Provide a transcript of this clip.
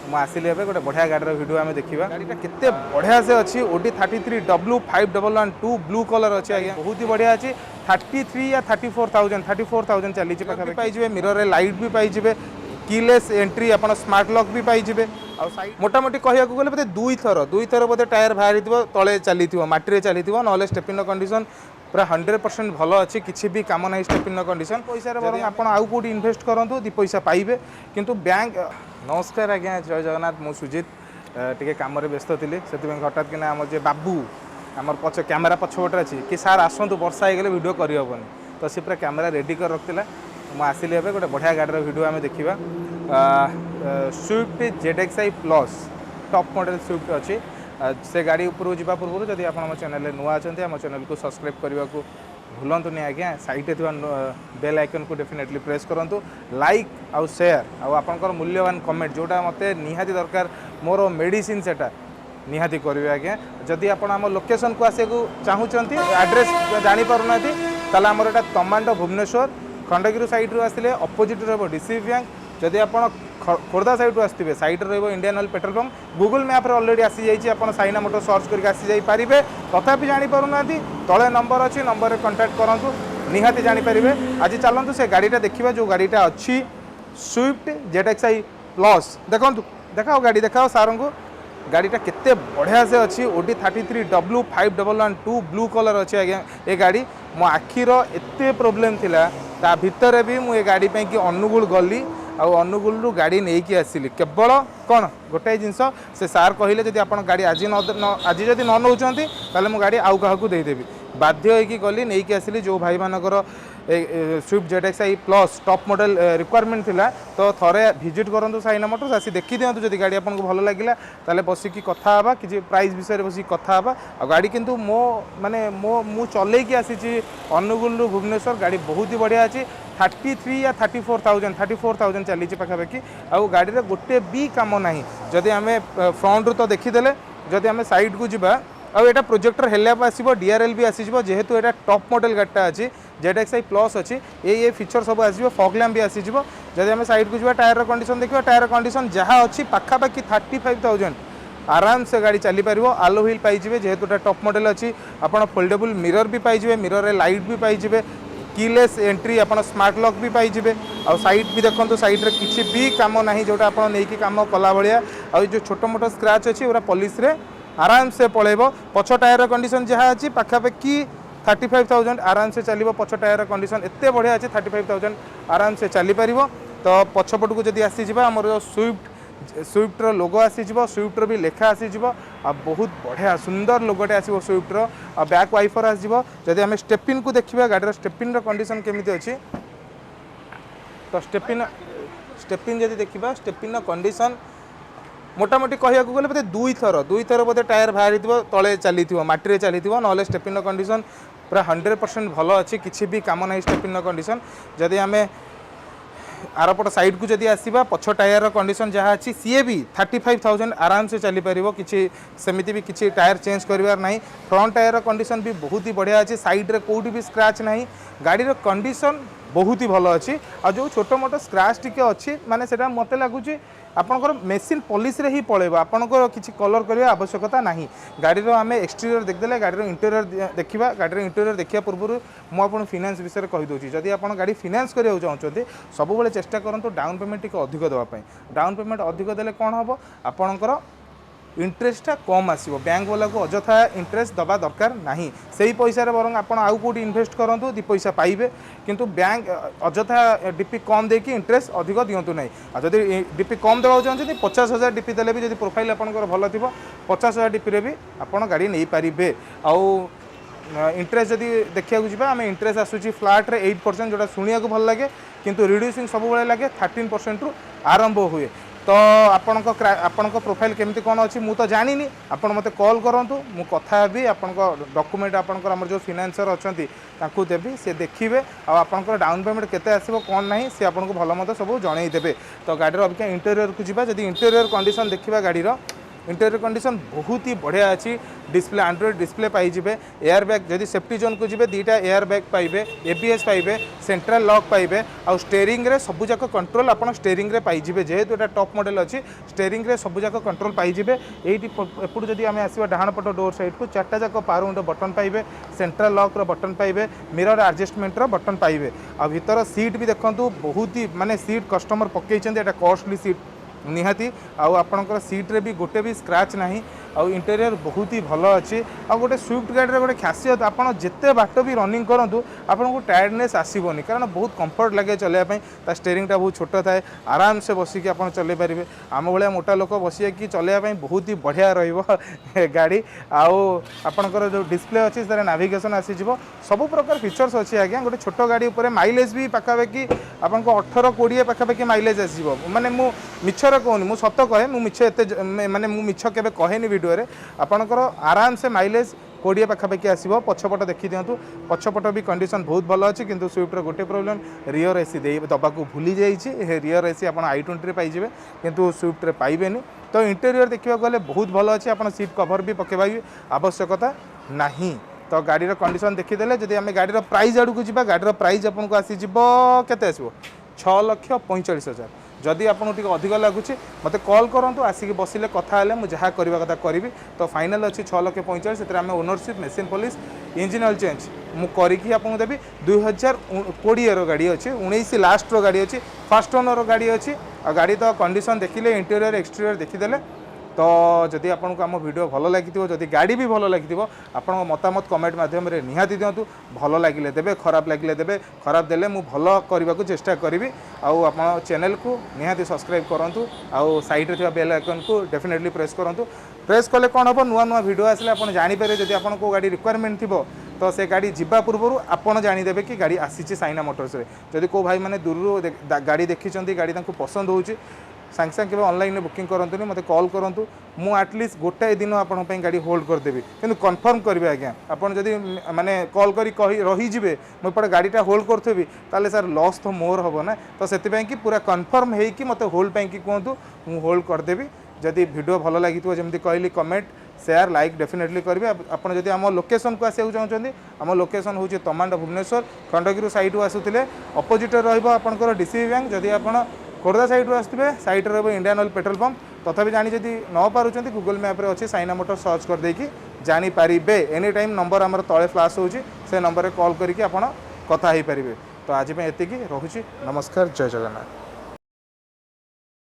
ମୁଁ ଆସିଲି ଏବେ ଗୋଟେ ବଢ଼ିଆ ଗାଡ଼ିର ଭିଡ଼ିଓ ଆମେ ଦେଖିବା। ଗାଡ଼ିଟା କେତେ ବଢ଼ିଆ ସେ ଅଛି। OD 33W5112 ବ୍ଲୁ କଲର୍ ଅଛି ଆଜ୍ଞା, ବହୁତ ହି ବଢ଼ିଆ ଅଛି। 33 या 34,000 ଚାଲିଛି ପାଖାପାଖି। ପାଇଯିବେ ମିରରରେ ଲାଇଟ୍ ବି ପାଇଯିବେ, कीलेस एंट्री आप स्मार्ट लॉक भी पाइबे। मोटामोटी कहूँ गले बोधे दुई थर बोधे टायर बाहरी तले चली मटी चली ना स्टेपिन कंडीशन पूरा 100% भल अच्छी, किसी भी कम ना स्टेपिन कंडीशन। पैसा बर आप आउ कौटी इन्वेस्ट करूँ दी पैसा पाइबे किंतु बैंक। नमस्कार आज्ञा, जय जगन्नाथ। मु सुजित टे कम व्यस्त थी से हठात कि आम जे बाबू आम पछ कैमेरा पछपटे अच्छी कि सार आसतु वर्षा हो वीडियो करहबनी, तो सी पूरा कैमेरा रेडी कर रखा। मुझे एवं गोटे बढ़िया गाड़ीर वीडियो आम देखा। Swift ZXi plus top model Swift अच्छी। से गाड़ी उपरू जावा पूर्व जब आप चैनल नुआ अच्छा आम चैनल को सब्सक्राइब करने को भूलुनि आज्ञा। साइड बेल आइकन को डेफिनेटली प्रेस करूँ, लाइक आउ शेयर आउ मूल्यवान कमेंट जोटा मत निहाती दरकार मोर मेडिसिन सेटा निहाती करेंगे आज्ञा। जदि आप लोकेशन को आसे चाहूँगी एड्रेस जापर ना ताला आमर एटा तमांड भुवनेश्वर खंडगिरी साइड रू आसिले अपोजिट रही DCB बैंक। जदि आप खोर्धा साइड आसते साइड रो Indian oil petrol pump Google map already आसी जाइए। आप साइना मोटर सर्च करके आसी जाई पारिबे, तथापि जापर ना तले नंबर अच्छी, नंबर रे कांटेक्ट करूँ निहाती जानीपारे। आज चलतु से गाड़ीटा देखा जो गाड़ीटा अच्छी स्विफ्ट ZXi प्लस। देखो देखाओ गाड़ी देखाओ सार को। गाड़ीटा केते बढ़िया से अच्छी। OD 33W5112 ब्लू कलर अच्छी आज्ञा। ये गाड़ी मो आखिर एते प्रोब्लेम थिला ता भितर भी मुझे गाड़ी पे कि अनुगुल गली आउ अनुगुल रु गाड़ी नहीं कि आसिली। केवल कौन गोटाए जिनस से सार कहले जदि आप गाड़ी आज आज जदि न नौचंती ताले मु गाड़ी आउ काहाकू देदेवी। बाध्य होइकी गली नहीं कि आसिली। जो भाई मानकर Swift ZXi plus top model requirement थिला तो थरे विजिट करूँ साइना मोटर्स आसी देखी दिंतु। जदि गाड़ी आपको भल लगे ताले बसिकी कथा हबा कि प्राइस विषय बस कथा हबा। आ गाड़ी किंतु मो माने मो मु चलेकी आसी अनुगुल रु भुवनेश्वर। गाड़ी बहुत ही बढ़िया अच्छी। 33 या 34,000 चली पाखापाखि। आउ गाड़ी रे गोटे भी काम ना जदि आम फ्रंट रू तो देखीदे जदि आम साइड को जीवा आटा प्रोजेक्टर हेल्ला आसो DRL भी आसीजो जेहेतु यहाँ टॉप मॉडल गाड़ीटा अच्छी ZXi प्लस अच्छी। ये फीचर सब आसो फॉग लैम्प भी आसीजो। जदि आम साइड को जीवा टायर कंडीशन देखा टायर कंडीशन जहाँ अच्छी पाखापाखि 35,000 आराम से गाड़ी चली पार। आलो व्हील पाइबे जेहेतु टॉप मॉडल अच्छी। आप फोल्डेबल मिरर भी पाइबे, मिरर लाइट भी पाइबे, कीलेस एंट्री आप स्मार्ट लॉक भी पाइबे। आ साइड भी देखो साइड रे किसी भी काम ना जोटा आप नहीं कम कला भाया। आ जो छोट मोट स्क्रैच अच्छी पूरा पॉलिश रे आराम से पड़ेब। पछ टायर कंडीशन जहाँ अच्छी पाखापाखि 35,000 आराम से चलो। पछ टायर कंडीशन एत बढ़िया अच्छी 35,000 आराम से चली पार। तो पछपट को जब आसीज आम स्विफ्टर लोगो आसीज, स्विफ्टर भी लेखा आसीज। आ बहुत बढ़िया सुंदर लोगोटे आसो स्विफ्टर। आ बैक वाइफर आसो। जदि आम स्टेपिन को देखा गाड़ीर स्टेपिन कंडीशन केमी अच्छी तो स्टेपिन जदि देखा स्टेपिन कंडीशन मोटामोटी कहूँ गले बोधे दुई थर बोधे टायर बाहरी तले चली मटी चली ना स्टेपिन कंडीशन पूरा 100% भल अच्छी, किसी भी कम ना स्टेपिन कंडीशन। जदि आम आरपट साइड को जदि आसवा पछ टायर कंडीशन जहाँ अच्छी सी भी 35,000 आराम से चली पार। किसी सेमती भी किसी टायर चेंज करार ना। फ्रंट टायर कंडीशन भी बहुत ही बढ़िया अच्छी। साइड रे कोई भी स्क्रैच ना। गाड़ीर कंडीशन बहुत ही भल अच्छी। आ जो छोट मोट स्क्रैच टी अच्छी माने सेटा मत लगुच आपंकर मेसीन पॉलिश रे ही पड़ेब। आपंकर किसी कलर करने आवश्यकता ना। गाड़ीर आम एक्सटीरियर देखदे गाड़ीर इंटेरियर देखा। गाड़ीर इंटेरियर देखा पूर्व मुझे फाइनेंस विषय कहीदे। जदि आप गाड़ी फाइनेंस करने चाहते सब चेष्टा करूँ डाउन पेमेंट टी अधिक देवाई। डाउन पेमेंट अधिक देले कौन हम आपणकर इंटरेस्टा कम आसो। बैंक वाला को अजथा इंटरेस्ट दबा दरकार नहीं। से पैसा बर आप आउ कौटी इन्वेस्ट करूँ दी पैसा पाइबे किंतु बैंक अजथा डीपी कम देकी इंटरेस्ट अधिक दिंतु ना। जदि डीपी कम देवा चाहते 50,000 डीपी देले भी जदि प्रोफाइल आपंकर भल थी 50,000 डीपी रे भी आप गाड़ी नहीं पारे। आउ इंटरेस्ट जदि देखा जावा आम इंटरेस्ट आसूँ फ्लाट रे 8% जोटा शुणा भल लगे किंतु रिड्यूसिंग सब लगे 13% रु आरंभ हुए। तो आपण प्रोफाइल केमती कौन अच्छी मु तो जानी आपण मते कॉल करूँ मु कथा भी आपण डॉक्यूमेंट आपंकर आम जो फाइनेंसर अच्छा देवी से देखिए आपंकर डाउन पेमेंट केते आसीबो कौन नहीं से आपको भल मत सब जनईदेवे। तो गाड़ीर अबिका इंटेरियर को जीवा। जदि इंटेरियर कंडीशन देखा गाड़ीर इंटीरियर कंडीशन बहुत ही बढ़िया अच्छी डिस्प्ले एंड्रॉइड डिस्प्ले पाइबे एयर बैग जदि सेफ्टी जोन को जी दुईटा एयर बैग पाइबे एबीएस पाइबे सेंट्रल लॉक पाइबे आउ स्टेयरिंग रे सबुजाक कंट्रोल आप स्टेयरिंग रे पाइबे जेहेतु एटा टॉप मॉडल अच्छी स्टेयरिंग रे सबुजाक कंट्रोल पाइबे एटी एपटू जदि आम आसवा डाहाण पट डोर साइड को चार्टा जाक पावर विंडो बटन पाइबे सेंट्रल लॉक रो बटन पाइबे मिरर एडजस्टमेंट रो बटन पाइबे आ भीतर सीट भी देखंतु बहुत ही माने सीट कस्टमर पकईछन्ते एटा कॉस्टली सीट निहाती आपणकर सीट्रे भी गोटे भी स्क्रैच नहीं आउ इंटेरियर बहुत ही भल अच्छी आ गोटे स्विफ्ट गाड़ी गोटे खासियत आपड़ जिते बाट भी रनिंग करूँ आपको टायर्डनेस आसबनी कारण बहुत कंफर्ट लगे चलैया स्टेयरिंगटा बहुत छोट थाए आराम से बसिकी आप चल पारे आम भाया मोटा लोक बसिए कि चलैया बहुत ही बढ़िया गाड़ी आपणकर जो डिस्प्ले अच्छी तार नाविगेशन आसीज सब प्रकार फीचर्स अच्छी आज्ञा गोटे छोट गाड़ी उपर माइलेज भी पाखापाखि आपको 18-20 पाखापाखि माइलेज आसो माने मु मिछर कहूनी मु सत कहे मु मिछ एते माने मु मिछ केबे कहेनी वीडियो रे आपणकर आराम से माइलेज 20 पाखापाखि आसो पछपट देखी दिंतु पछपट भी कंडीशन बहुत भल अच्छी किंतु स्विफ्टर गोटे प्रोब्लेम रियर एसी दबा को भूली जाइए रियर एसी आप i20 पाइबे किंतु स्विफ्ट पाइबेनी तो इंटेरियर देखा गले बहुत भल अच्छी आप सीट कभर भी पकेबा आवश्यकता नहीं तो गाड़ी कंडीशन देखीदे जब आम गाड़ी प्राइस आड़ को जी गाड़ी प्राइस आपको आसीज के 6,45,000 जदि आपको अधिक लगुच मत कॉल करूँ आसिक बसिले कथा मुझे जहाँ करवा कथा करी तो फाइनाल अच्छी 6,45,000 से आम ownership machine polish engine oil change मुझे आपको देवी 2020 गाड़ी अच्छी 19 लास्ट गाड़ी अच्छी फर्स्ट ओनर गाड़ी अच्छी गाड़ी तो कंडीशन देखिले इंटीरियर एक्सटीरियर देखीदे तो जदि आपको आम वीडियो भल लगी जदि गाड़ी भी भल लगी आप मतामत कमेंट माध्यम निहाती दिंतु भल लगिले देबे खराब लगिले देबे खराब देले मु भल करने को चेष्टा करी आप चैनल को निहाती सब्सक्राइब करूँ आउ साइड रे बेल आइकन को डेफिनेटली प्रेस करूँ प्रेस कले कौन हम नुआ नुआ वीडियो आसले आप जानीपारे जब आपको गाड़ी रिक्वायरमेंट थी तो से गाड़ी जीवा पूर्व आपड़ जानीदेवे कि गाड़ी आसी साइना मोटर्स जदि को भाई मैंने दूर गाड़ी देखी गाड़ी पसंद हो सांगे सांगे ऑनलाइन बुकिंग करंतुनी मते कॉल करंतु मु एटलिस्ट गोटे दिन आपन पे गाड़ी होल्ड कर देबी किंतु कंफर्म करबे आज्ञा आपन जदी माने कॉल करी कही रही जिवे मु पड़े गाड़ीटा होल्ड करथबी ताले सर लॉस तो मोर हबो ना तो सेति पय कि पूरा कंफर्म हे कि मते होल्ड पय कि कहंतु मु होल्ड कर देबी जदि वीडियो भल लागितो जेमति कहली कमेंट शेयर लाइक डेफिनेटली करेंगे आपड़ जब आम लोकेशन को आसको चाहते आम लोकेशन हूँ तमांड भुवनेश्वर खंडगिरी साइड आसुले अपोजिट रहा डीसीबी बैंक जदि आप खोर्धा साइड आसुवे साइड रो इंडियन ऑयल पेट्रोल पंप तथापि जानी जदि न पारुचंती गूगल मैप रे अच्छी साइना मोटर सर्च कर देकी जानी पारिबे एनी टाइम नंबर आमर तले फ्लाश होची से नंबर रे कॉल करके आपण कथा ही पारिबे तो आज पे एतिकी रहुची नमस्कार जय जगन्नाथ।